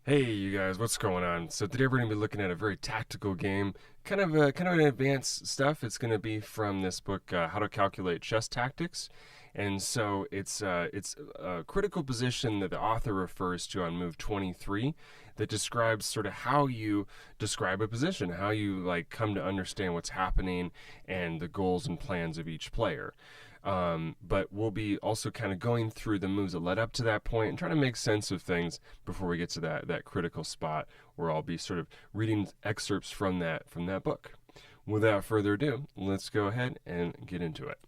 Hey, you guys, what's going on? So today we're going to be looking at a very tactical game, kind of an advanced stuff. It's going to be from this book, How to Calculate Chess Tactics, and so it's a critical position that the author refers to on move 23 that describes sort of how you describe a position, how you like come to understand what's happening and the goals and plans of each player. But we'll be also kind of going through the moves that led up to that point and trying to make sense of things before we get to that critical spot where I'll be sort of reading excerpts from that book. Without further ado, let's go ahead and get into it.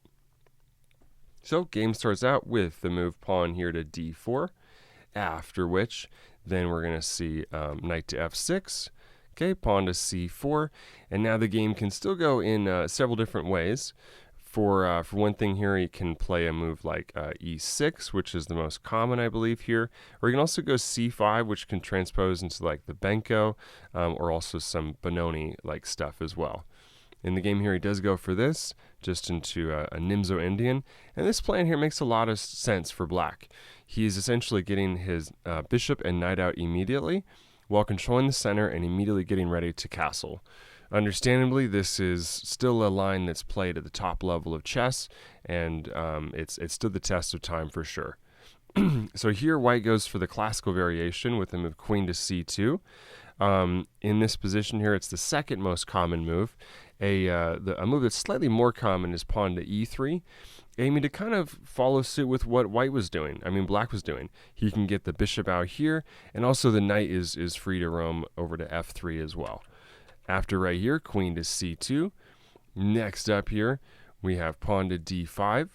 So game starts out with the move pawn here to d4, after which then we're going to see knight to f6, okay, pawn to c4, and now the game can still go in several different ways. For one thing here, you can play a move like e6, which is the most common, I believe, here. Or you can also go c5, which can transpose into like the Benko, or also some Benoni-like stuff as well. In the game here, he does go for this, just into a Nimzo Indian. And this plan here makes a lot of sense for black. He's essentially getting his bishop and knight out immediately, while controlling the center and immediately getting ready to castle. Understandably, this is still a line that's played at the top level of chess, and it's stood the test of time for sure. So here, white goes for the classical variation with the move queen to c2. In this position here, it's the second most common move. A move that's slightly more common is pawn to e3, aiming to kind of follow suit with what black was doing. He can get the bishop out here, and also the knight is free to roam over to f3 as well. After right here, queen to c2. Next up here, we have pawn to d5.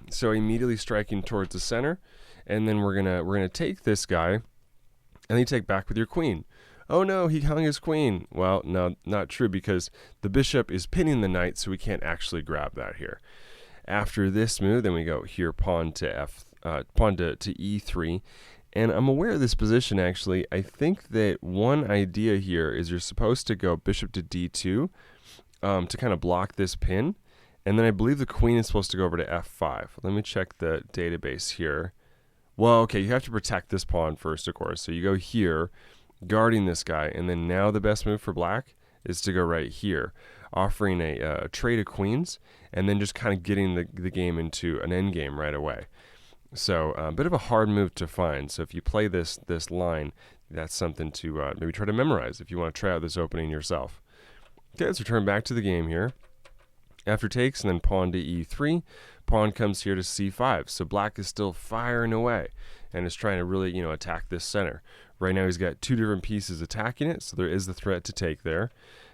So immediately striking towards the center, and then we're gonna take this guy, and then you take back with your queen. Oh no, he hung his queen. Well, no, not true, because the bishop is pinning the knight, so we can't actually grab that here. After this move, then we go here, pawn to e3. And I'm aware of this position, actually. I think that one idea here is you're supposed to go bishop to d2 to kind of block this pin. And then I believe the queen is supposed to go over to f5. Let me check the database here. Well, okay, you have to protect this pawn first, of course. So you go here, guarding this guy. And then now the best move for black is to go right here, offering a trade of queens, and then just kind of getting the game into an endgame right away. So a bit of a hard move to find. So if you play this line, that's something to maybe try to memorize if you want to try out this opening yourself. Okay, let's return back to the game here. After takes and then pawn to e3, pawn comes here to c5. So black is still firing away and is trying to really, attack this center. Right now he's got two different pieces attacking it, so there is the threat to take there.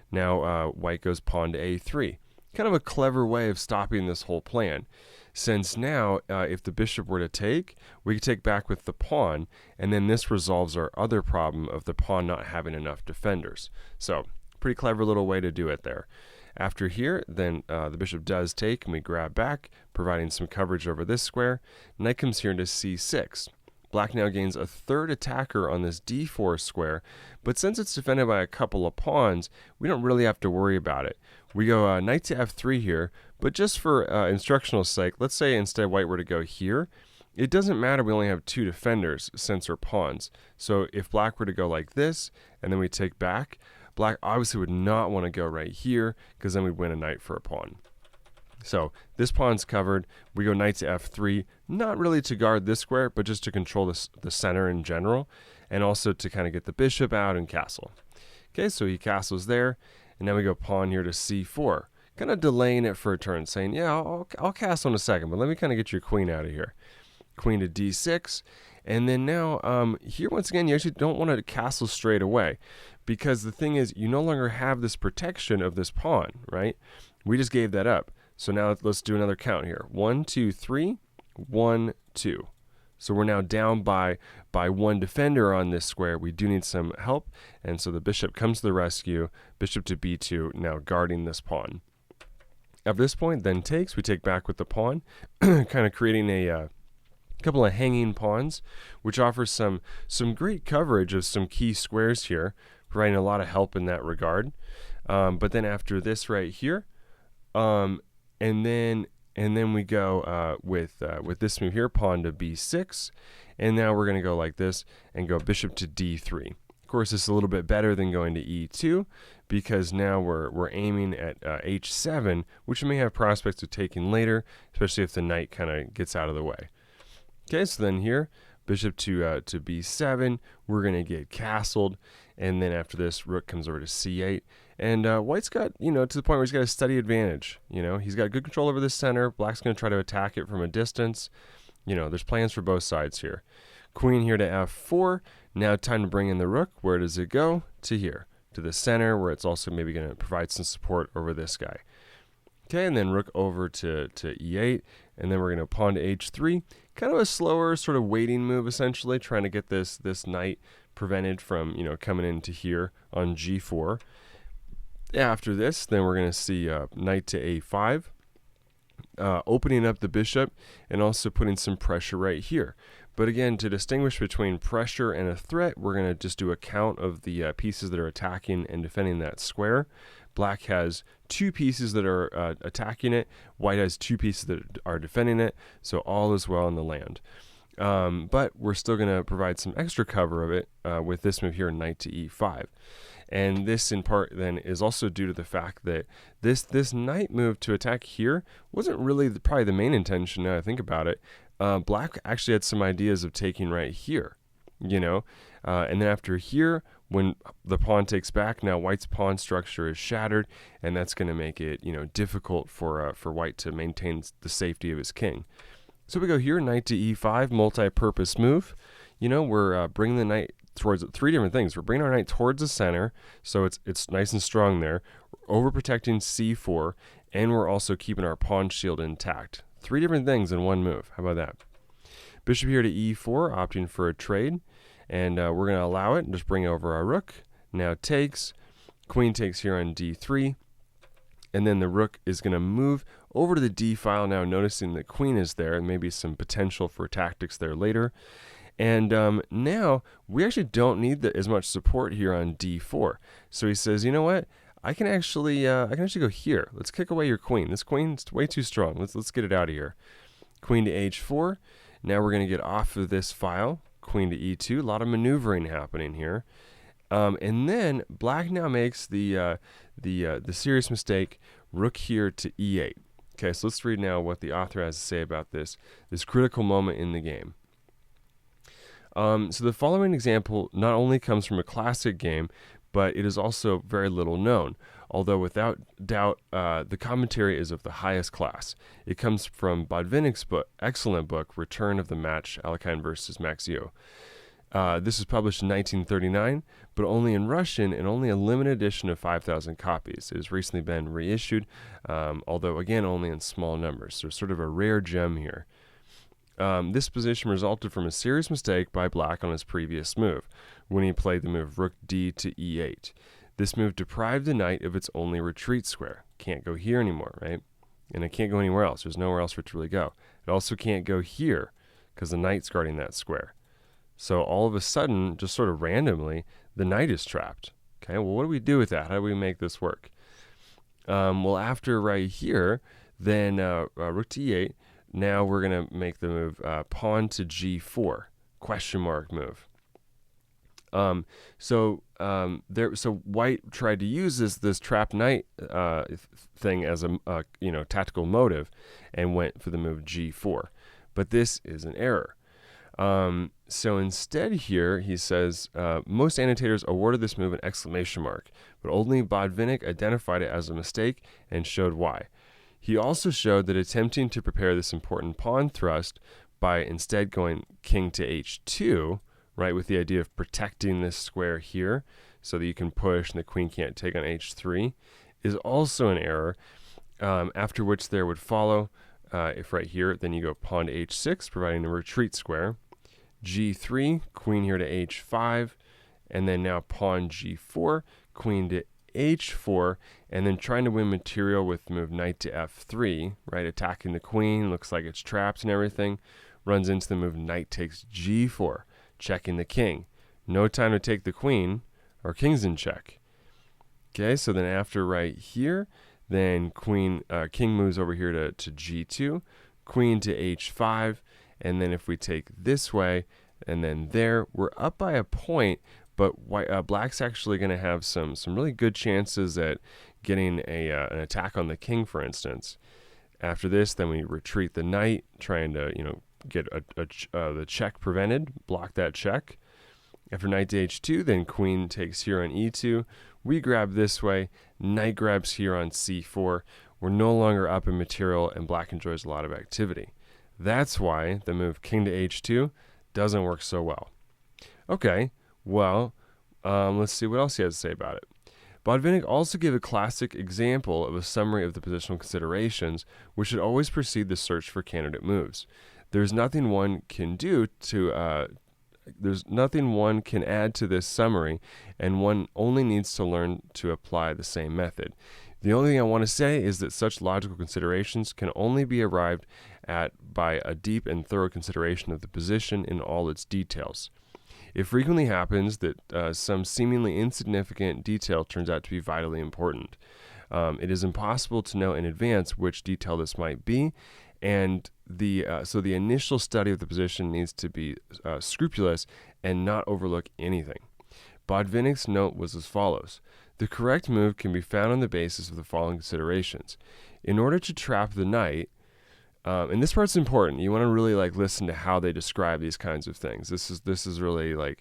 Now white goes pawn to a3. Kind of a clever way of stopping this whole plan. Since now, if the bishop were to take, we could take back with the pawn, and then this resolves our other problem of the pawn not having enough defenders. So, pretty clever little way to do it there. After here, then the bishop does take, and we grab back, providing some coverage over this square. Knight comes here into c6. Black now gains a third attacker on this d4 square, but since it's defended by a couple of pawns, we don't really have to worry about it. We go knight to f3 here, but just for instructional sake, let's say instead white were to go here. It doesn't matter, we only have two defenders since they're pawns. So if black were to go like this, and then we take back, black obviously would not want to go right here, because then we'd win a knight for a pawn. So this pawn's covered. We go knight to f3, not really to guard this square, but just to control the center in general, and also to kind of get the bishop out and castle. Okay, so he castles there, and now we go pawn here to c4, kind of delaying it for a turn, saying, yeah, I'll castle in a second, but let me kind of get your queen out of here. Queen to d6, and then now here once again, you actually don't want to castle straight away, because the thing is, you no longer have this protection of this pawn, right? We just gave that up. So now let's do another count here. 1, 2, 3, 1, 2. So we're now down by one defender on this square. We do need some help, and so the bishop comes to the rescue. Bishop to b2, now guarding this pawn. At this point, then takes. We take back with the pawn, kind of creating a couple of hanging pawns, which offers some great coverage of some key squares here, providing a lot of help in that regard. But then after this right here, and then we go with this move here, pawn to b6, And now we're going to go like this and go bishop to d3. Of course, this is a little bit better than going to e2 because now we're aiming at h7, which we may have prospects of taking later, especially if the knight kind of gets out of the way. Okay, so then here, bishop to b7, we're going to get castled, and then after this, rook comes over to c8, and white's got, to the point where he's got a steady advantage. He's got good control over the center. Black's going to try to attack it from a distance. There's plans for both sides here. Queen here to f4. Now time to bring in the rook. Where does it go? To here, to the center, where it's also maybe going to provide some support over this guy. Okay, and then rook over to e8, and then we're going to pawn to h3. Kind of a slower sort of waiting move, essentially, trying to get this knight prevented from, coming into here on g4. After this, then we're going to see knight to a5, opening up the bishop and also putting some pressure right here. But again, to distinguish between pressure and a threat, we're going to just do a count of the pieces that are attacking and defending that square. Black has 2 pieces that are attacking it. White has 2 pieces that are defending it. So all is well in the land. But we're still going to provide some extra cover of it with this move here, knight to e5. And this in part then is also due to the fact that this knight move to attack here wasn't really probably the main intention now I think about it. Black actually had some ideas of taking right here, and then after here, when the pawn takes back, now white's pawn structure is shattered, and that's going to make it, difficult for white to maintain the safety of his king. So we go here, knight to e5, multi-purpose move. We're bringing the knight towards 3 different things. We're bringing our knight towards the center, so it's nice and strong there. We're overprotecting c4, and we're also keeping our pawn shield intact. 3 different things in one move. How about that? Bishop here to e4, opting for a trade. And we're going to allow it and just bring over our rook. Now takes. Queen takes here on d3. And then the rook is going to move over to the d file now, noticing that queen is there and maybe some potential for tactics there later. And now we actually don't need as much support here on d4. So he says, you know what? I can actually go here. Let's kick away your queen. This queen's way too strong. Let's get it out of here. Queen to h4. Now we're going to get off of this file. Queen to e2. A lot of maneuvering happening here. And then black now makes the serious mistake. Rook here to e8. Okay, so let's read now what the author has to say about this critical moment in the game. So the following example not only comes from a classic game, but it is also very little known, although without doubt the commentary is of the highest class. It comes from Botvinnik's excellent book, Return of the Match, Alekhine versus Maxiot. This was published in 1939, but only in Russian and only a limited edition of 5,000 copies. It has recently been reissued, although again only in small numbers, so sort of a rare gem here. This position resulted from a serious mistake by black on his previous move, when he played the move rook d to e8. This move deprived the knight of its only retreat square. Can't go here anymore, right? And it can't go anywhere else. There's nowhere else for it to really go. It also can't go here, because the knight's guarding that square. So all of a sudden, just sort of randomly, the knight is trapped. Okay, well, what do we do with that? How do we make this work? Well, after right here, then rook to e8, now we're going to make the move pawn to g4, question mark move. So white tried to use this trapped knight thing as a tactical motive, and went for the move g4. But this is an error. So instead here, he says, most annotators awarded this move an exclamation mark, but only Botvinnik identified it as a mistake and showed why. He also showed that attempting to prepare this important pawn thrust by instead going king to h2, right, with the idea of protecting this square here so that you can push and the queen can't take on h3, is also an error, after which there would follow, if right here, then you go pawn to h6, providing a retreat square, g3, queen here to h5, and then now pawn g4, queen to h4, and then trying to win material with the move knight to f3, right, attacking the queen, looks like it's trapped and everything, runs into the move knight takes g4, checking the king. No time to take the queen, our king's in check. Okay, so then after right here, then king moves over here to g2, queen to h5, and then if we take this way, And then there, we're up by a point, but black's actually going to have some really good chances at getting an attack on the king, for instance. After this, then we retreat the knight, trying to get the check prevented, block that check. After knight to h2, then queen takes here on e2. We grab this way, knight grabs here on c4. We're no longer up in material, and black enjoys a lot of activity. That's why the move king to h2 doesn't work so well. Okay, well, let's see what else he has to say about it. Botvinnik also gave a classic example of a summary of the positional considerations, which should always precede the search for candidate moves. There's nothing one can do to There's nothing one can add to this summary, and one only needs to learn to apply the same method. The only thing I want to say is that such logical considerations can only be arrived at by a deep and thorough consideration of the position in all its details. It frequently happens that some seemingly insignificant detail turns out to be vitally important. It is impossible to know in advance which detail this might be, and so the initial study of the position needs to be scrupulous and not overlook anything. Botvinnik's note was as follows. The correct move can be found on the basis of the following considerations. In order to trap the knight, and this part's important, you want to really listen to how they describe these kinds of things. This is really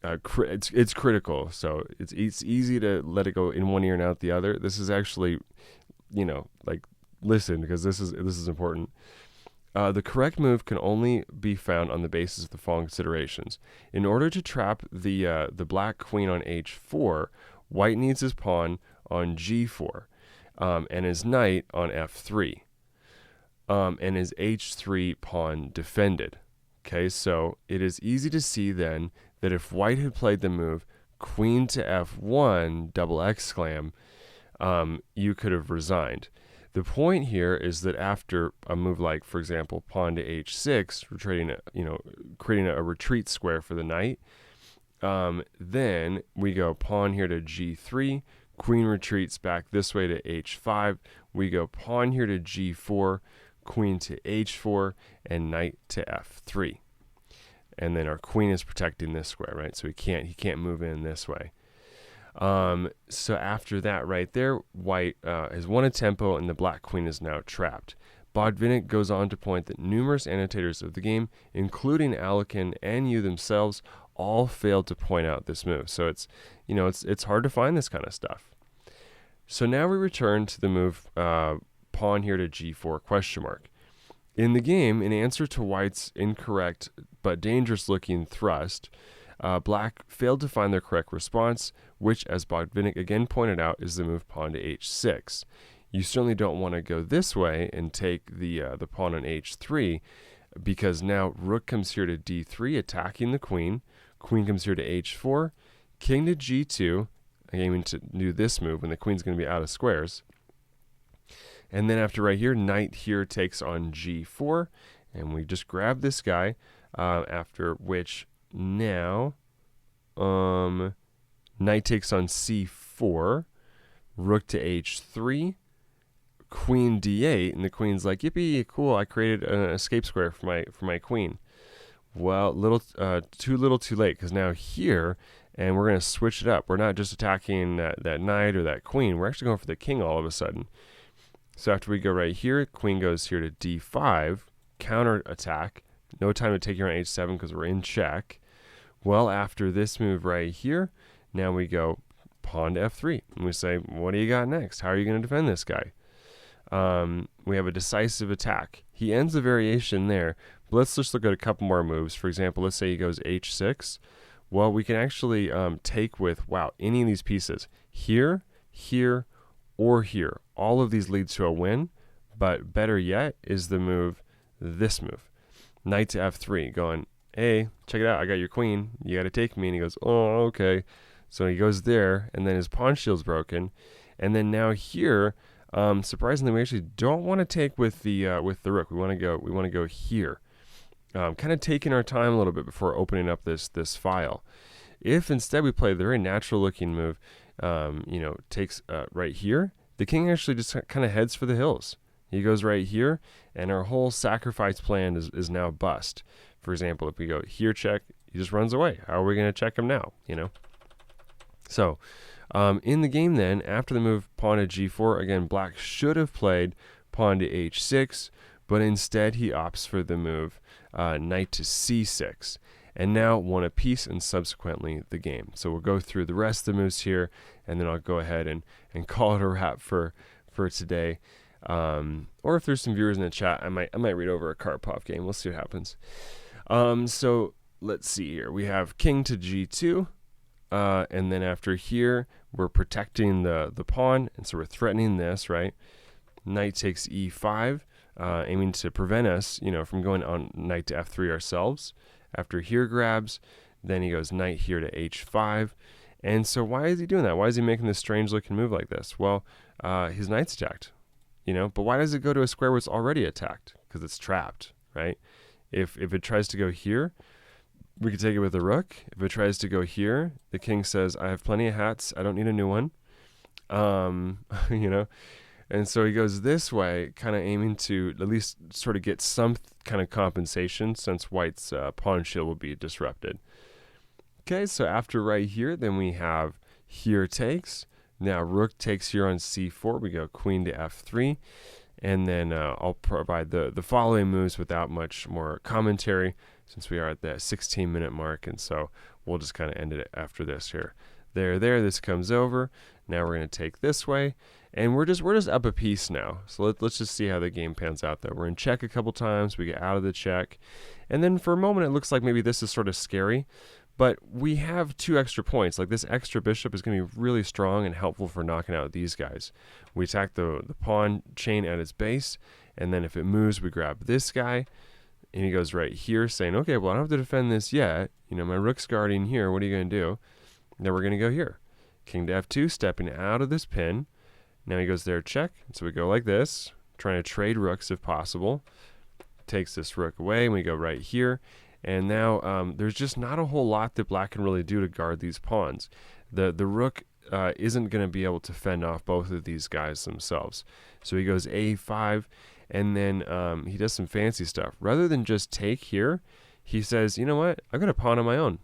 it's critical. So it's easy to let it go in one ear and out the other. This is actually, listen, because this is important. The correct move can only be found on the basis of the following considerations. In order to trap the black queen on h4, white needs his pawn on g4, and his knight on f3, and his h3 pawn defended. Okay, so it is easy to see then that if white had played the move queen to f1 double exclam, you could have resigned. The point here is that after a move like, for example, pawn to h6, creating a retreat square for the knight, then we go pawn here to g3, queen retreats back this way to h5, we go pawn here to g4, queen to h4, and knight to f3. And then our queen is protecting this square, right? So he can't move in this way. So after that right there, white has won a tempo and the black queen is now trapped. Botvinnik goes on to point that numerous annotators of the game, including Alekhine and you themselves, all failed to point out this move. So it's hard to find this kind of stuff. So now we return to the move pawn here to g4 question mark. In the game, in answer to white's incorrect but dangerous looking thrust, black failed to find their correct response, which, as Botvinnik again pointed out, is the move pawn to h6. You certainly don't want to go this way and take the pawn on h3, because now rook comes here to d3, attacking the queen. Queen comes here to h4, king to g2, aiming to do this move when the queen's going to be out of squares. And then after right here, knight here takes on g4, and we just grab this guy, after which now knight takes on c4, rook to h3, queen d8, and the queen's like, yippee, cool, I created an escape square for my queen. Well, too little too late, because now here, and we're going to switch it up. We're not just attacking that knight or that queen, we're actually going for the king all of a sudden. So after we go right here, queen goes here to d5, counter attack. No time to take here on h7 because we're in check. Well, after this move right here, now we go pawn to f3. And we say, what do you got next? How are you going to defend this guy? We have a decisive attack. He ends the variation there, but let's just look at a couple more moves. For example, let's say he goes h6. Well, we can actually take with, any of these pieces. Here, here, or here. All of these leads to a win, but better yet is this move. Knight to f3, going, hey, check it out, I got your queen, you got to take me. And he goes, oh, okay. So he goes there, and then his pawn shield's broken. And then now here, surprisingly, we actually don't want to take with the rook. We want to go here. Kind of taking our time a little bit before opening up this file. If instead we play the very natural looking move, takes right here, the king actually just kind of heads for the hills. He goes right here, and our whole sacrifice plan is now bust. For example, if we go here check, he just runs away. How are we going to check him now? So in the game then, after the move pawn to g4, again, black should have played pawn to h6, but instead he opts for the move knight to c6. And now won a piece and subsequently the game. So we'll go through the rest of the moves here, and then I'll go ahead and call it a wrap for today. Or if there's some viewers in the chat, I might read over a Karpov game. We'll see what happens. So let's see here. We have king to g2, and then after here, we're protecting the pawn, and so we're threatening this, right? Knight takes e5, aiming to prevent us, from going on knight to f3 ourselves. After here grabs, then he goes knight here to h5. And so why is he doing that? Why is he making this strange looking move like this? Well, his knight's attacked, but why does it go to a square where it's already attacked? Because it's trapped, right? If it tries to go here, we could take it with the rook. If it tries to go here, the king says, I have plenty of hats. I don't need a new one. And so he goes this way, kind of aiming to at least sort of get some kind of compensation since white's pawn shield will be disrupted. Okay, so after right here, then we have here takes. Now rook takes here on c4. We go queen to f3. And then I'll provide the following moves without much more commentary since we are at the 16-minute mark. And so we'll just kind of end it after this here. There, this comes over. Now we're going to take this way. And we're just up a piece now. So let's just see how the game pans out though. We're in check a couple times. We get out of the check. And then for a moment it looks like maybe this is sort of scary. But we have 2 extra points. Like this extra bishop is going to be really strong and helpful for knocking out these guys. We attack the pawn chain at its base. And then if it moves, we grab this guy. And he goes right here saying, okay, well I don't have to defend this yet. My rook's guarding here. What are you going to do? Then we're going to go here. King to f2, stepping out of this pin. Now he goes there, check. So we go like this, trying to trade rooks if possible. Takes this rook away, and we go right here. And now there's just not a whole lot that black can really do to guard these pawns. The rook isn't going to be able to fend off both of these guys themselves. So he goes a5, and then he does some fancy stuff. Rather than just take here, he says, you know what? I've got a pawn on my own.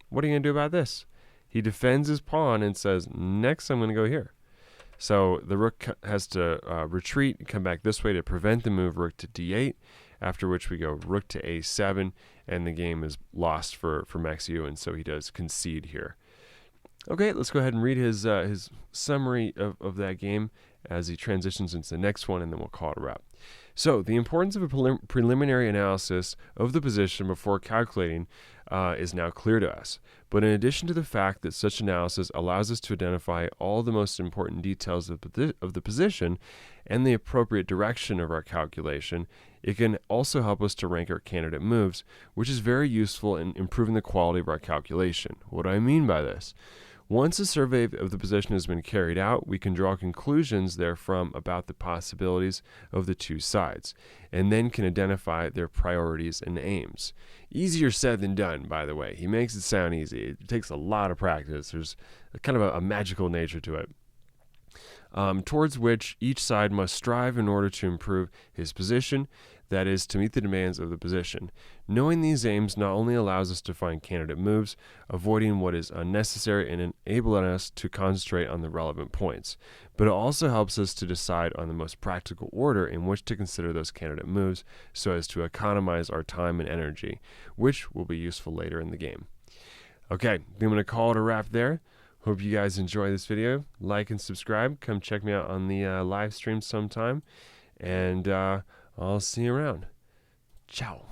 What are you going to do about this? He defends his pawn and says, next I'm going to go here. So the rook has to retreat and come back this way to prevent the move rook to d8, after which we go rook to a7, and the game is lost for Max Euwe, so he does concede here. Okay, let's go ahead and read his summary of that game as he transitions into the next one, and then we'll call it a wrap. So the importance of a preliminary analysis of the position before calculating is now clear to us. But in addition to the fact that such analysis allows us to identify all the most important details of the position and the appropriate direction of our calculation, it can also help us to rank our candidate moves, which is very useful in improving the quality of our calculation. What do I mean by this? Once a survey of the position has been carried out, we can draw conclusions therefrom about the possibilities of the two sides, and then can identify their priorities and aims. Easier said than done, by the way. He makes it sound easy. It takes a lot of practice. There's kind of a magical nature to it, towards which each side must strive in order to improve his position, that is, to meet the demands of the position. Knowing these aims not only allows us to find candidate moves, avoiding what is unnecessary and enabling us to concentrate on the relevant points, but it also helps us to decide on the most practical order in which to consider those candidate moves so as to economize our time and energy, which will be useful later in the game. Okay, I'm going to call it a wrap there. Hope you guys enjoy this video. Like and subscribe. Come check me out on the live stream sometime. And I'll see you around. Ciao.